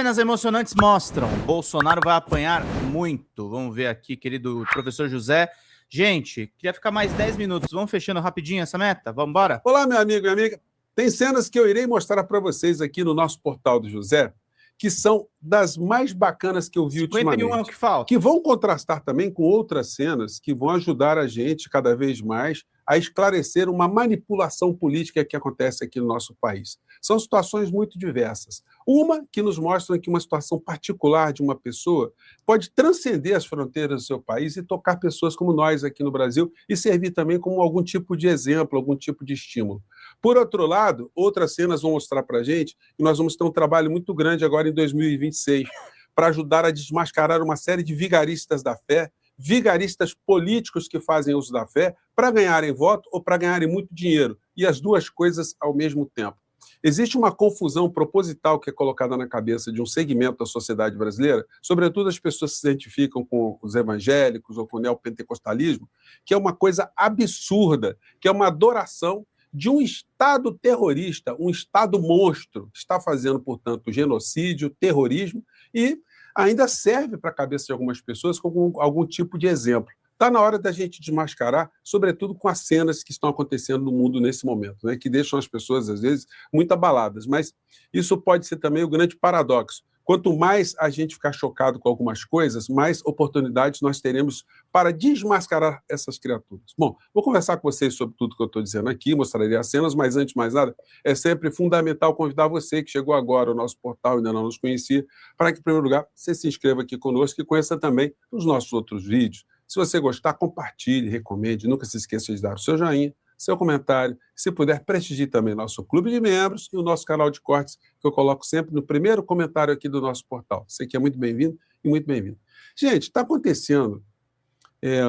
Cenas emocionantes mostram. Bolsonaro vai apanhar muito. Vamos ver aqui, querido professor José. Gente, queria ficar mais 10 minutos. Vamos fechando rapidinho essa meta? Vamos embora? Olá, meu amigo e amiga. Tem cenas que eu irei mostrar para vocês aqui no nosso portal do José, que são das mais bacanas que eu vi ultimamente. 51 é o que falta. Que vão contrastar também com outras cenas que vão ajudar a gente cada vez mais a esclarecer uma manipulação política que acontece aqui no nosso país. São situações muito diversas. Uma que nos mostra que uma situação particular de uma pessoa pode transcender as fronteiras do seu país e tocar pessoas como nós aqui no Brasil e servir também como algum tipo de exemplo, algum tipo de estímulo. Por outro lado, outras cenas vão mostrar para a gente que nós vamos ter um trabalho muito grande agora em 2026 para ajudar a desmascarar uma série de vigaristas da fé, vigaristas políticos que fazem uso da fé para ganharem voto ou para ganharem muito dinheiro, e as duas coisas ao mesmo tempo. Existe uma confusão proposital que é colocada na cabeça de um segmento da sociedade brasileira, sobretudo as pessoas que se identificam com os evangélicos ou com o neopentecostalismo, que é uma coisa absurda, que é uma adoração de um Estado terrorista, um Estado monstro, que está fazendo, portanto, genocídio, terrorismo, e ainda serve para a cabeça de algumas pessoas como algum tipo de exemplo. Está na hora da gente desmascarar, sobretudo com as cenas que estão acontecendo no mundo nesse momento, né, que deixam as pessoas, às vezes, muito abaladas. Mas isso pode ser também o grande paradoxo. Quanto mais a gente ficar chocado com algumas coisas, mais oportunidades nós teremos para desmascarar essas criaturas. Bom, vou conversar com vocês sobre tudo que eu estou dizendo aqui, mostraria as cenas, mas antes de mais nada, é sempre fundamental convidar você que chegou agora ao nosso portal e ainda não nos conhecia, para que, em primeiro lugar, você se inscreva aqui conosco e conheça também os nossos outros vídeos. Se você gostar, compartilhe, recomende, nunca se esqueça de dar o seu joinha, seu comentário, se puder, prestigie também nosso clube de membros e o nosso canal de cortes, que eu coloco sempre no primeiro comentário aqui do nosso portal. Você que é muito bem-vindo e muito bem-vindo. Gente, está acontecendo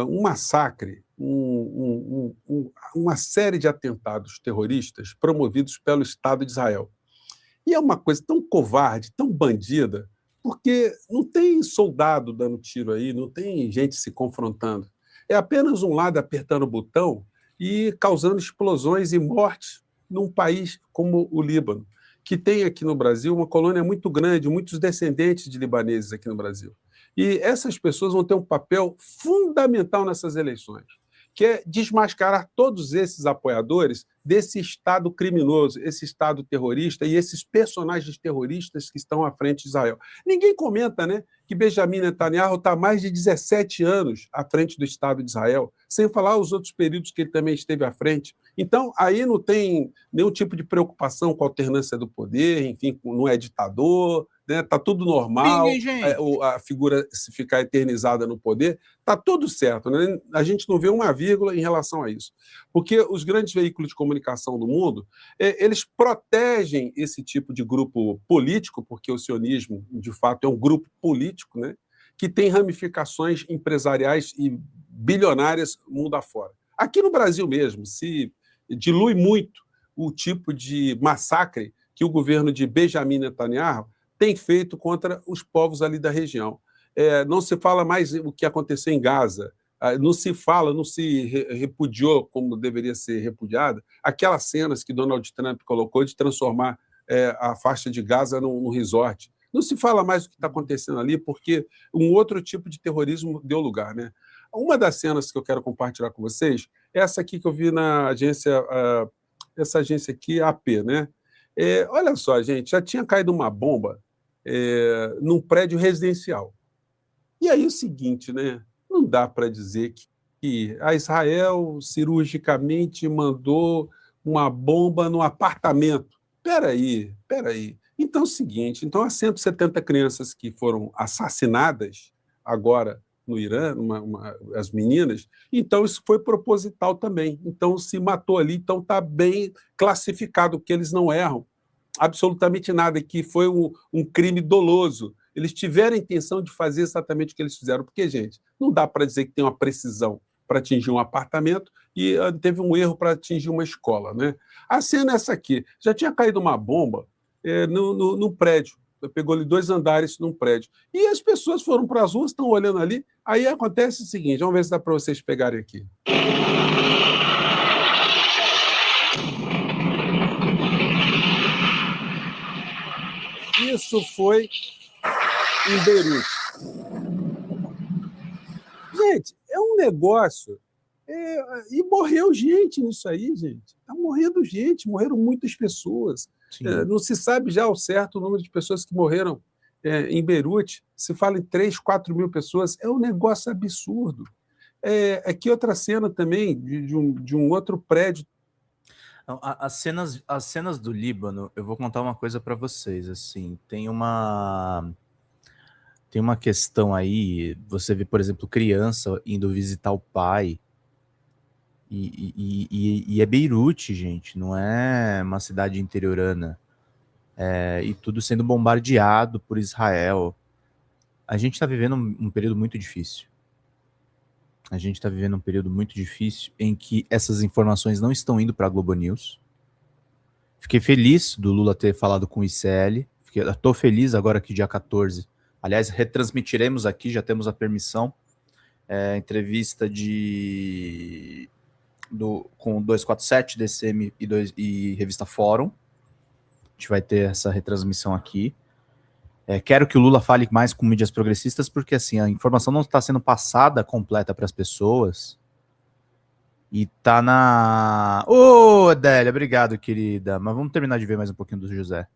um massacre, uma série de atentados terroristas promovidos pelo Estado de Israel. E é uma coisa tão covarde, tão bandida, porque não tem soldado dando tiro aí, não tem gente se confrontando. É apenas um lado apertando o botão e causando explosões e mortes num país como o Líbano, que tem aqui no Brasil uma colônia muito grande, muitos descendentes de libaneses aqui no Brasil. E essas pessoas vão ter um papel fundamental nessas eleições, que é desmascarar todos esses apoiadores desse Estado criminoso, esse Estado terrorista e esses personagens terroristas que estão à frente de Israel. Ninguém comenta, né, que Benjamin Netanyahu está há mais de 17 anos à frente do Estado de Israel, sem falar os outros períodos que ele também esteve à frente. Então, aí não tem nenhum tipo de preocupação com a alternância do poder, enfim, não é ditador, né? Tá tudo normal, a figura se ficar eternizada no poder, está tudo certo, né? A gente não vê uma vírgula em relação a isso. Porque os grandes veículos de comunicação do mundo, eles protegem esse tipo de grupo político, porque o sionismo, de fato, é um grupo político, né, que tem ramificações empresariais e bilionárias mundo afora. Aqui no Brasil mesmo, se dilui muito o tipo de massacre que o governo de Benjamin Netanyahu tem feito contra os povos ali da região. Não se fala mais o que aconteceu em Gaza, não se fala, não se repudiou como deveria ser repudiada, aquelas cenas que Donald Trump colocou de transformar a faixa de Gaza num resort. Não se fala mais do que está acontecendo ali, porque um outro tipo de terrorismo deu lugar, né? Uma das cenas que eu quero compartilhar com vocês é essa aqui que eu vi na agência, essa agência aqui, AP, né? Olha só, gente, já tinha caído uma bomba num prédio residencial. E aí o seguinte, né? Não dá para dizer que a Israel cirurgicamente mandou uma bomba no apartamento. Peraí. Então é o seguinte, então as 170 crianças que foram assassinadas agora no Irã, as meninas, então isso foi proposital também. Então se matou ali, então está bem classificado, porque eles não erram absolutamente nada, que foi um crime doloso. Eles tiveram a intenção de fazer exatamente o que eles fizeram, porque, gente, não dá para dizer que tem uma precisão para atingir um apartamento e teve um erro para atingir uma escola, né? A cena é essa aqui. Já tinha caído uma bomba no prédio, pegou ali 2 andares num prédio. E as pessoas foram para as ruas, estão olhando ali, aí acontece o seguinte, vamos ver se dá para vocês pegarem aqui. Isso foi em Beirute. Gente, é um negócio... e morreu gente nisso aí, gente. Está morrendo gente, morreram muitas pessoas. Não se sabe já ao certo o número de pessoas que morreram em Beirute. Se fala em 3, 4 mil pessoas. É um negócio absurdo. Aqui outra cena também de um outro prédio. As cenas do Líbano, eu vou contar uma coisa para vocês. Assim, tem uma questão aí. Você vê, por exemplo, criança indo visitar o pai. E é Beirute, gente, não é uma cidade interiorana. E tudo sendo bombardeado por Israel. A gente está vivendo um período muito difícil. A gente está vivendo um período muito difícil em que essas informações não estão indo para a Globo News. Fiquei feliz do Lula ter falado com o ICL. Estou feliz agora que dia 14. Aliás, retransmitiremos aqui, já temos a permissão. Entrevista com 247, DCM e Revista Fórum. A gente vai ter essa retransmissão aqui. Quero que o Lula fale mais com mídias progressistas, porque assim, a informação não está sendo passada completa para as pessoas. E tá na... Ô, Adélia, obrigado, querida. Mas vamos terminar de ver mais um pouquinho do José.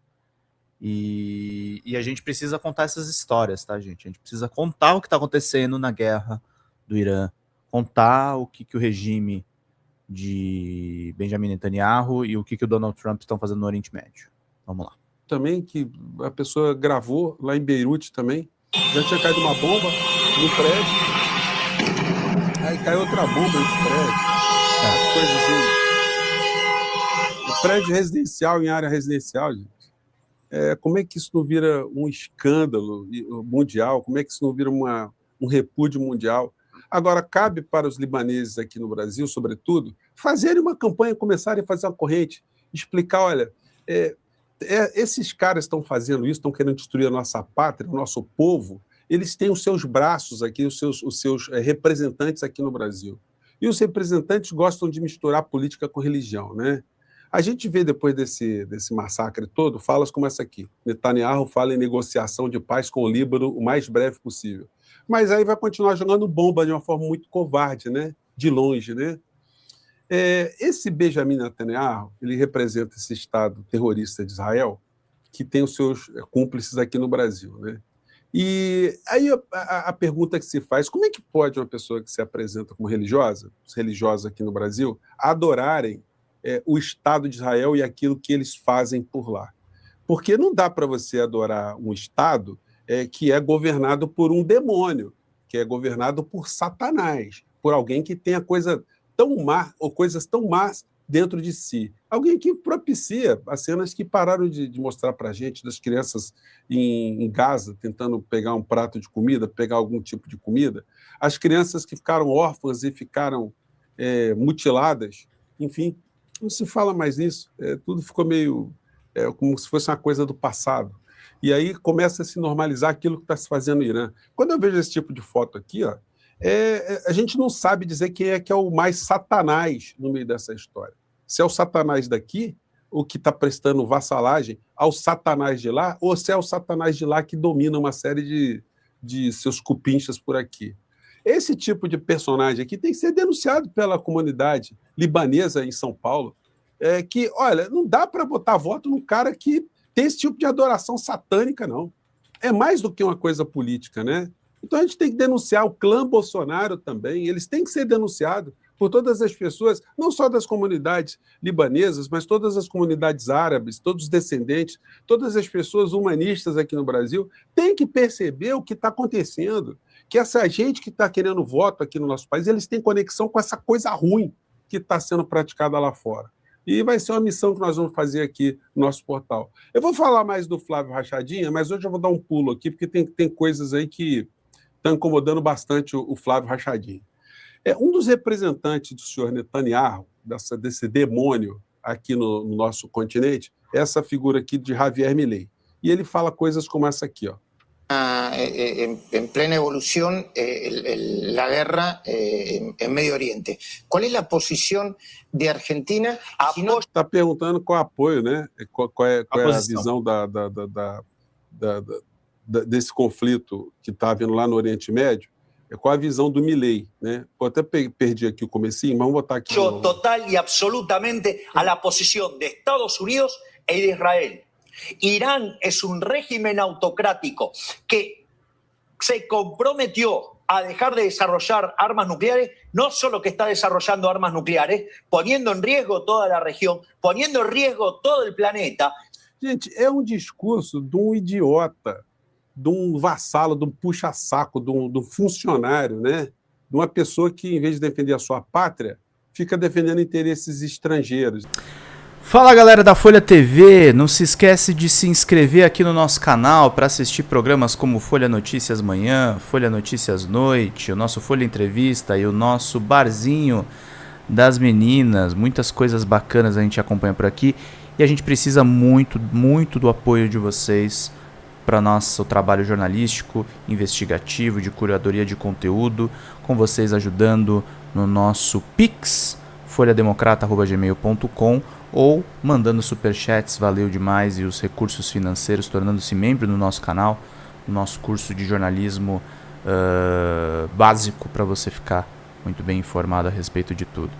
E a gente precisa contar essas histórias, tá, gente? A gente precisa contar o que está acontecendo na guerra do Irã. Contar o que o regime de Benjamin Netanyahu e o que o Donald Trump estão fazendo no Oriente Médio. Vamos lá. Também que a pessoa gravou lá em Beirute também. Já tinha caído uma bomba no prédio. Aí caiu outra bomba no prédio. As coisas assim. Prédio residencial em área residencial, gente. Como é que isso não vira um escândalo mundial? Como é que isso não vira um repúdio mundial? Agora, cabe para os libaneses aqui no Brasil, sobretudo, fazerem uma campanha, começarem a fazer uma corrente, explicar, olha, esses caras estão fazendo isso, estão querendo destruir a nossa pátria, o nosso povo, eles têm os seus braços aqui, os seus representantes aqui no Brasil. E os representantes gostam de misturar política com religião, né? A gente vê depois desse massacre todo, falas como essa aqui. Netanyahu fala em negociação de paz com o Líbano o mais breve possível. Mas aí vai continuar jogando bomba de uma forma muito covarde, né? De longe, né? Esse Benjamin Netanyahu, ele representa esse Estado terrorista de Israel, que tem os seus cúmplices aqui no Brasil, né? E aí a pergunta que se faz, como é que pode uma pessoa que se apresenta como religiosa, os religiosos aqui no Brasil, adorarem o Estado de Israel e aquilo que eles fazem por lá? Porque não dá para você adorar um Estado que é governado por um demônio, que é governado por Satanás, por alguém que tem coisa tão má ou coisas tão más dentro de si. Alguém que propicia as cenas que pararam de mostrar para a gente das crianças em Gaza tentando pegar um prato de comida, pegar algum tipo de comida, as crianças que ficaram órfãs e ficaram mutiladas, enfim, não se fala mais nisso, tudo ficou meio como se fosse uma coisa do passado. E aí começa a se normalizar aquilo que está se fazendo no Irã. Quando eu vejo esse tipo de foto aqui, ó, a gente não sabe dizer quem é que é o mais Satanás no meio dessa história. Se é o Satanás daqui, o que está prestando vassalagem ao Satanás de lá, ou se é o Satanás de lá que domina uma série de seus cupinchas por aqui. Esse tipo de personagem aqui tem que ser denunciado pela comunidade libanesa em São Paulo, que, olha, não dá para botar voto num cara que tem esse tipo de adoração satânica, não. É mais do que uma coisa política, né? Então a gente tem que denunciar o clã Bolsonaro também, eles têm que ser denunciados por todas as pessoas, não só das comunidades libanesas, mas todas as comunidades árabes, todos os descendentes, todas as pessoas humanistas aqui no Brasil, têm que perceber o que está acontecendo, que essa gente que está querendo voto aqui no nosso país, eles têm conexão com essa coisa ruim que está sendo praticada lá fora. E vai ser uma missão que nós vamos fazer aqui no nosso portal. Eu vou falar mais do Flávio Rachadinha, mas hoje eu vou dar um pulo aqui, porque tem coisas aí que estão incomodando bastante o Flávio Rachadinha. Um dos representantes do senhor Netanyahu, desse demônio aqui no nosso continente, é essa figura aqui de Javier Milei. E ele fala coisas como essa aqui, ó. En plena evolución la guerra en Medio Oriente. ¿Cuál es la posición de Argentina? Está perguntando qual é o apoio, né? Qual é a visão desse conflito que está havendo lá no Oriente Médio é com a visão do Milei, né? Eu até perdi aqui o comecinho, mas vamos botar aqui. Total y absolutamente a la posición de Estados Unidos y de Israel. Irán es un régimen autocrático que se comprometió a dejar de desarrollar armas nucleares, no solo que está desarrollando armas nucleares, poniendo en riesgo toda la región, poniendo en riesgo todo el planeta. Gente, é um discurso de um idiota, de um vassalo, de um puxa-saco, de um funcionário, né? De uma pessoa que, em vez de defender a sua pátria, fica defendendo interesses estrangeiros. Fala galera da Folha TV, não se esquece de se inscrever aqui no nosso canal para assistir programas como Folha Notícias Manhã, Folha Notícias Noite, o nosso Folha Entrevista e o nosso Barzinho das Meninas. Muitas coisas bacanas a gente acompanha por aqui e a gente precisa muito, muito do apoio de vocês para nosso trabalho jornalístico, investigativo, de curadoria de conteúdo, com vocês ajudando no nosso Pix, folhademocrata@gmail.com, ou mandando superchats, valeu demais, e os recursos financeiros, tornando-se membro do nosso canal, no nosso curso de jornalismo básico, para você ficar muito bem informado a respeito de tudo.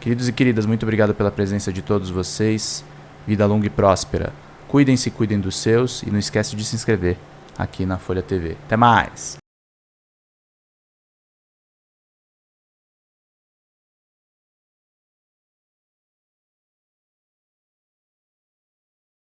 Queridos e queridas, muito obrigado pela presença de todos vocês, vida longa e próspera, cuidem-se, cuidem dos seus, e não esquece de se inscrever aqui na Folha TV. Até mais!